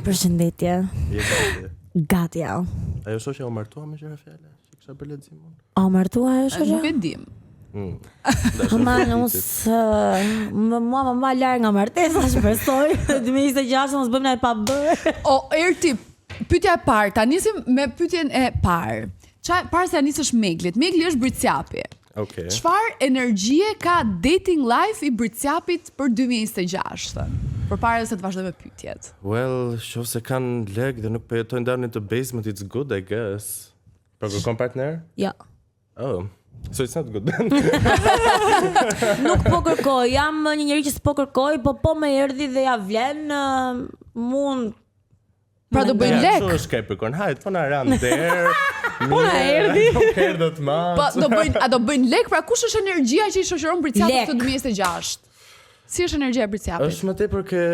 Përshëndetje. Gati ja. Ajo shoqja u martua me qëra fjale, që kisha për leximin. O martua ajo shoqja? Nuk e dim. Mua më mba larg nga martesa, shpresoj. 2026 mos bëjmë na e pa bërë. O, Erti, pyetja e parë, ta nisim me pyetjen e parë. Para se ta nisësh Meglit. Megli është Britsjapi. Okay. Çfarë energjie ka dating life i Britsjapit për 2026? Përpara se të vazhdojmë me pyetjet. Well, shoh se kanë leg dhe nuk po jetojnë down in the basement, it's good, I guess. Për kërkon partner? Ja. Oh. So it's not good. Nuk po kërkoj, jam një njeri që s'po kërkoj, po më erdhi dhe ja vlen mund. Pra do bëjnë lek. Ço është Capricorn? Hajt, po na ran der. Po na erdhi. Erdhë të madh. Po do bëjnë lek, pra kush është energjia që i shoqëron Britsjapit këtë 2026? Si është energjia e Britsjapit? Është më tepër ke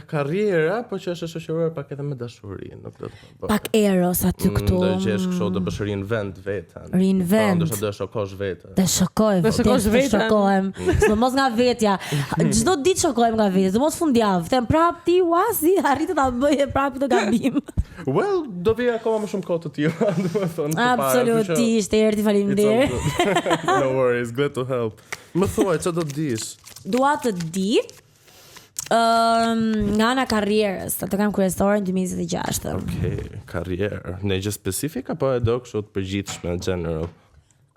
karriera, po që është e shoqëruar pak edhe me dashuri, nuk do të bëj. Pak eros aty këtu. Do gjesh kështu të bësh reinvent vetën. Reinvent. Do të shokosh vetën. Të shokoj. Të shokosh vetën. Shokohem. Mos nga vetja. Çdo ditë shokohem nga vetja. Do mos fundjavë. Them prap ti si arritë ta bëje prap këtë gabim. Well, do vi akoma më shumë kohë të tilla, domethënë. Absolutisht, Erti, faleminderit. No worries, glad to help. Më thuaj, çfarë do të dish? Dua të di nga ana karrierës, atë kam kryesore në 2026. Okay, karrierë. Në gjë specifik apo e do kështu të përgjithshme në general?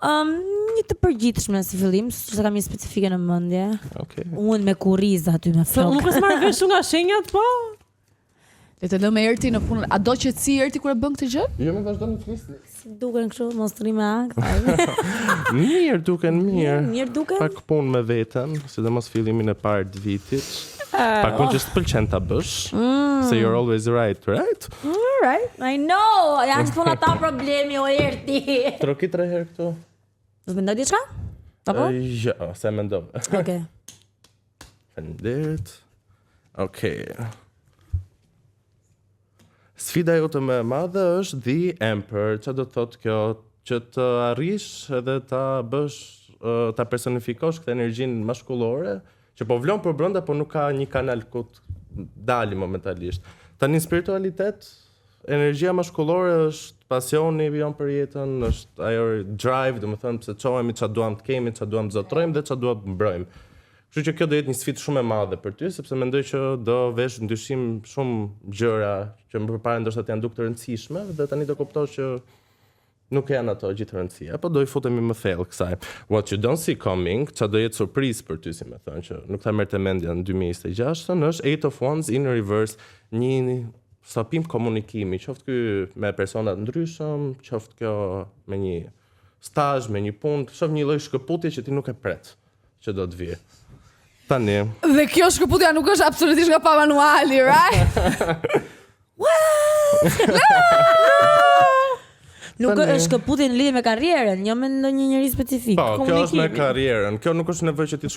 Një të përgjithshme si fillim, se kam një specifike në mendje. Okay. Unë me kurriz aty me flok. Nuk është marrë vesh nga shenjat, po? Le të lëmë Erti në punën. A do qetësi Erti kur e bën këtë gjë? Jo, më vazhdon të flisni. Si duken kështu, mos rri me akt. Mirë duken, mirë. Mirë duken. Pak punë me veten, sidomos fillimin e parë të vitit. Pak punë që s'pëlqen ta bësh. So you're always right? Alright, I know. Janë që puna ta problemi o Erti. Troki 3 herë këtu. Do të mendoj diçka? Apo? Jo, se mendova. Okej. Faleminderit. Okej. Sfida jote më e madhe është The Emperor. Çfarë do të thotë kjo? Që të arrish edhe ta bësh, ta personifikosh këtë energjinë maskullore, që po vlon për brenda, po nuk ka një kanal ku të dali momentalisht. Tani spiritualitet, energjia maskullore është pasioni jon për jetën, është ajo drive, domethënë pse çohemi çfarë duam të kemi, çfarë duam të zotrojmë dhe çfarë duam të mbrojmë. Kështu që kjo do jetë një sfidë shumë e madhe për ty, sepse mendoj që do vesh ndyshim shumë gjëra që më përpara ndoshta janë duke të rëndësishme dhe tani do kuptosh që nuk janë ato gjithë rëndësia, po do i futemi më thellë kësaj. What you don't see coming, çfarë do jetë surprizë për ty, si më thënë, që nuk ta merr të mendja në 2026, është Eight of Wands in reverse, një sapim komunikimi, qoftë ky me persona të ndryshëm, qoftë kjo me një stazh, me një punë, shoh një lloj shkëputje që ti nuk e pret që do të vijë. Tani. Dhe kjo shkëputja nuk është absolutisht nga pa manuali, right? Nuk është shkëputje në lidhje me karrierën, jo me ndonjë njerëz specifik. Po, kjo është me karrierën. Kjo nuk është nevojë që ti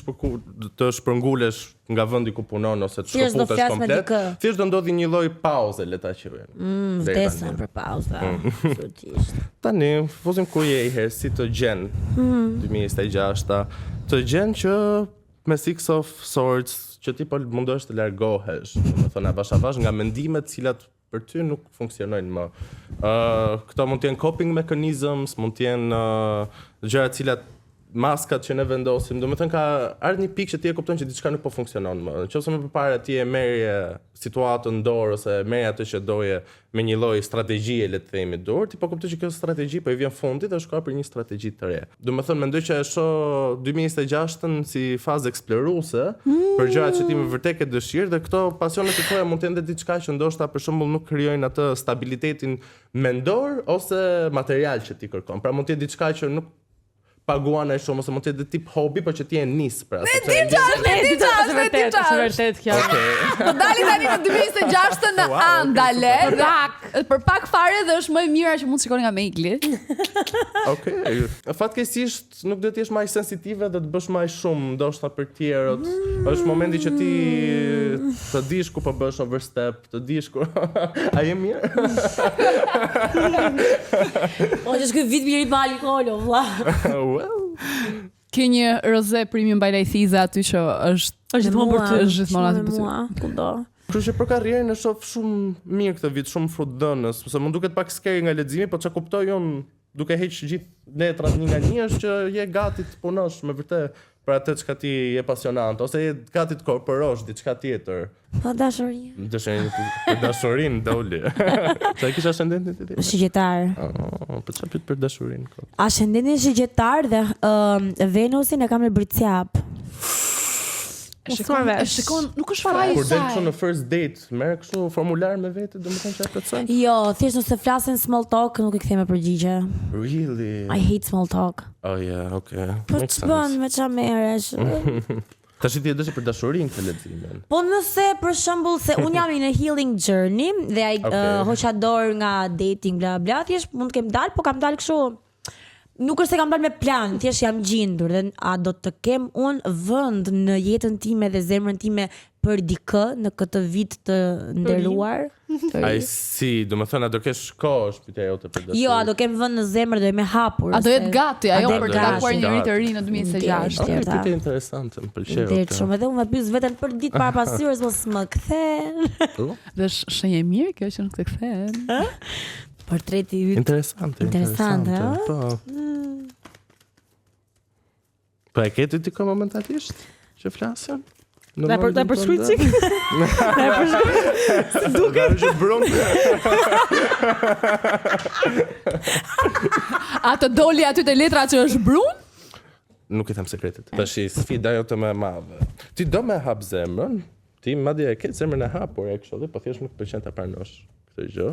të shpërngulesh nga vendi ku punon ose të shkëputesh komplet. Thjesht do ndodhi një lloj pauze, le ta quajmë. Vdesën për pauzë, absolutisht. Tani, fusim ku je i herë si të gjen 2026, të gjen që me Six of Swords që ti po mundohesh të largohesh, domethënë avash nga mendimet të cilat për ty nuk funksionojnë më. Këto mund të jenë coping mechanisms, mund të jenë gjëra të cilat maskat që ne vendosim, domethënë ka ardhur një pikë që ti e kupton që diçka nuk po funksionon më. Nëse më përpara ti e merrje situatën dorë ose merrje atë që doje me një lloj strategjie, le të themi, dorë, ti po kupton që kjo strategji po i vjen fundit dhe shkon për një strategji të re. Domethënë mendoj që e shoh 2026-ën si fazë eksploruese për gjërat që ti më vërtet ke dëshirë dhe këto pasionet e tua mund të jenë diçka që ndoshta për shembull nuk krijojnë atë stabilitetin mendor ose material që ti kërkon. Pra mund të jetë diçka që nuk paguan ai shumë ose mund të jetë tip hobi, por që ti e nis pra. Është vërtet kjo. Po dali tani në 2026 në Andale, për pak fare dhe është më e mira që mund të shikoni nga Megli. Okej. Fatkeqësisht nuk do të jesh më sensitive dhe të bësh më shumë ndoshta për tjerët. Është momenti që ti të dish ku po bësh overstep, të dish ku. A je mirë? O, që shkoj vit mirë pa alkool, vlla. Ke një roze premium by Lajthiza aty që është gjithmonë për ty. Është gjithmonë aty për ty. Kudo. Kështu që për karrierën e shoh shumë mirë këtë vit, shumë frutdënës, sepse më duket pak scary nga leximi, po çka kuptoj unë duke heq gjithë letrat një nga një është që je gati të punosh me vërtet për atë çka ti je pasionant ose je gati të korporosh diçka tjetër. Po dashuri. Për dashurinë doli. Sa kisha ascendentin ti? Shigjetar. Po çfarë pyet për dashurinë kot? Ascendentin shigjetar dhe Venusin e kam në Bricjap. Shikon, nuk është fare Kur del kështu në first date, merr kështu formular me vete, domethënë që plotson? Jo, thjesht nëse flasin small talk nuk i kthej me përgjigje. Really? I hate small talk. Oh yeah, okay. Po ç'bën me ç'a merresh? Tash ti e dëshë për dashurinë këtë leximin. Po nëse për shembull se un jam in a healing journey dhe ai hoqa dorë nga dating bla bla, thjesht mund të kem dal, po kam dal kështu. Nuk është se kam dalë me plan, thjesht jam gjendur dhe a do të kem unë vend në jetën time dhe zemrën time për dikë në këtë vit të nderuar? I see, do të thënë a do kesh kohë shpytja jote për dashurinë. Jo, a do kem vend në zemër dhe me hapur. A do jetë gati ajo do për jetë të takuar gati. njëri të ri në 2026. Këtë interesante, më pëlqeu. Dhe shumë edhe unë më pyes veten për ditë para pasyrës mos më kthen. Dhe shenjë e mirë kjo që nuk të kthehen. Portreti yt. Interesante. Po. Po e ke ti momentalisht që flasin? Da për shkujtësik? Duke që brumë. A të doli aty te letra që është brun? Nuk i them sekretet. Tash sfida jote më e madhe. Ti do me hap zemrën, ti madje e ke zemrën e hapur e kështu, po thjesht nuk pëlqen ta pranosh këtë gjë.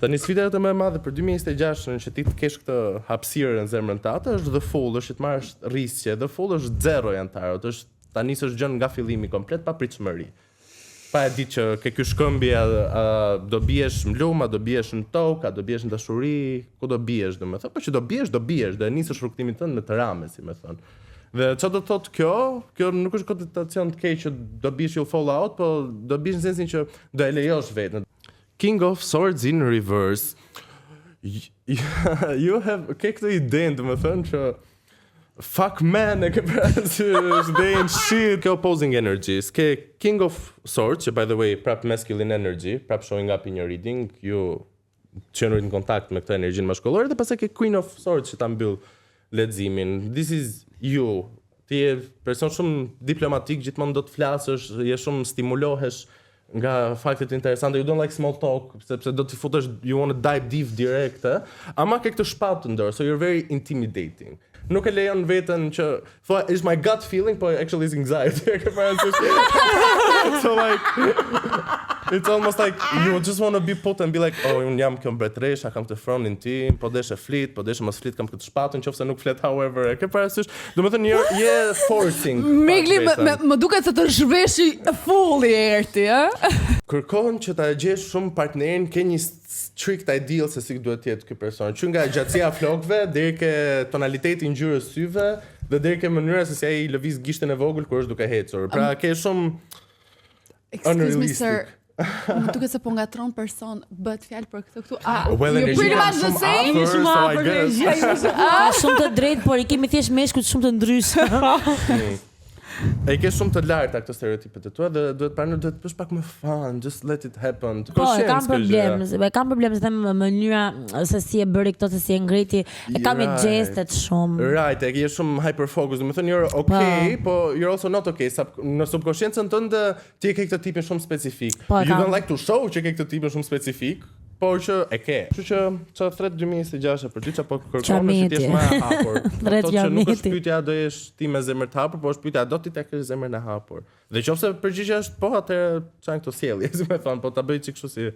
Tani sfida jote më e madhe për 2026-ën që ti të kesh këtë hapësirë në zemrën tënde është the full, është të marrësh rrisje, the full është zero janë tarot, është ta nisësh gjën nga fillimi komplet pa pritshmëri. Pa e ditë që ke ky shkëmbje do biesh në lum, do biesh në tokë, do biesh në dashuri, ku do biesh domethënë, po që do biesh, do e nisësh rrugtimin tënd në të rame, si më thon. Dhe çfarë do të thotë kjo? Kjo nuk është konnotacion të keq që do biesh you fall out, po do biesh në sensin që do e lejosh vetën. King of Swords in reverse. You have këtë idenë, do të thënë që fuck man e ke parasysh they ain't shit. Kjo opposing energies. Ke King of Swords, që by the way, prap masculine energy, prap showing up in your reading, ju qenurit në kontakt me këtë energjinë maskullore, dhe pastaj ke Queen of Swords që ta mbyll leximin. This is you. Ti je person shumë diplomatik, gjithmonë do të flasësh, je shumë stimulohesh nga faktet interesante. You don't like small talk, sepse do t'i futesh, you want to dive deep direct, ama ke këtë shpatë të ndër, so you're very intimidating. Nuk e lejon veten që thua is my gut feeling, po actually is anxiety. So like it's almost like you just want to be put and be like, oh, unë jam kjo mbretëresha, kam këtë fronin tim, po deshe flit, po deshe mos flit, kam këtë shpatën, qofse nuk flet, however, e ke parasysh. Domethënë je forcing. Migli më duket se të zhveshi fulli erti, Kërkon që ta gjesh shumë partnerin, ke një strict ideal se si duhet të jetë ky person. Që nga gjatësia e flokëve deri ke tonaliteti i ngjyrës syve dhe deri ke mënyra se si ai lëviz gishtin e vogël kur është duke ecur. Pra ke shumë Excuse me, sir. Më duket se po ngatron person, bëhet fjalë për këtë këtu. Well, You're pretty much the same. Shumë afër, Shumë të drejtë, por i kemi thjesht meshkujt shumë të ndryshëm. E ke shumë të larta këto stereotipet e tua dhe duhet duhet të bësh pak më fun, just let it happen. Po, e kam problem se them mënyra se si e bëri këto, se si e ngriti, e kam me gestet shumë. Right, e ke shumë hyper focus, do të thënë you're okay, po you're also not okay. Në subconsciencën tënde ti e ke këtë tipin shumë specifik. You don't like to show që ke këtë tipin shumë specifik, por që e ke. Kështu që çfarë thret 2026 për ty çapo kërkon që ti je më e hapur. Që nuk është pyetja do jesh ti me zemër të hapur, por është pyetja do ti ta kesh zemrën e hapur. Dhe nëse përgjigjja është po, atëherë çan këto sjellje, si më thon, po ta bëj çik kështu si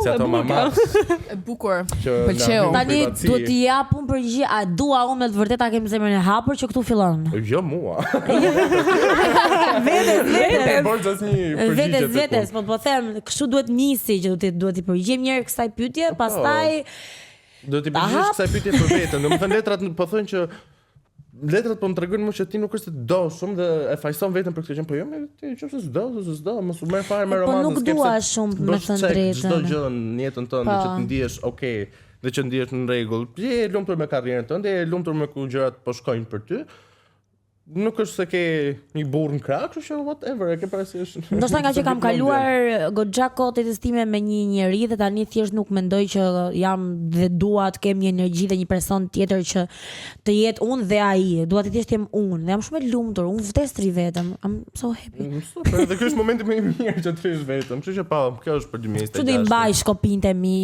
ato mama. E bukur. Pëlqeu. Tani do t'i jap unë përgjigje, a dua unë me të vërtetë kem zemrën e hapur që këtu fillon. Jo mua. Vetes, po them, kështu duhet nisi që duhet i përgjigjem një herë kësaj pyetje, pastaj do t'i përgjigjesh kësaj pyetje për veten. Domethënë letrat po thonë që letrat po më tregojnë më që ti nuk është të do shumë dhe e fajson veten për këtë gjë, po jo me ti nëse s'do, mos u merr fare me romanin. Po nuk dua shumë me të drejtën. Çdo gjë në jetën tënde që të ndihesh okay dhe që ndihesh në rregull. Je lumtur me karrierën tënde, je lumtur me ku gjërat po shkojnë për ty. nuk është se ke një burr në krah, kështu që whatever, e ke parasysh. Ndoshta nga që kam kaluar goxha kohë të time me një njeri dhe tani thjesht nuk mendoj që jam dhe dua të kem një energji dhe një person tjetër që të jetë unë dhe ai. Dua të thjesht jem unë dhe jam shumë e lumtur. Unë vdestri vetëm. I'm so happy. Super, dhe ky është momenti më i mirë që të rish vetëm. Kështu që kjo është për 2026. Çu do i mbaj shkopinjtë mi.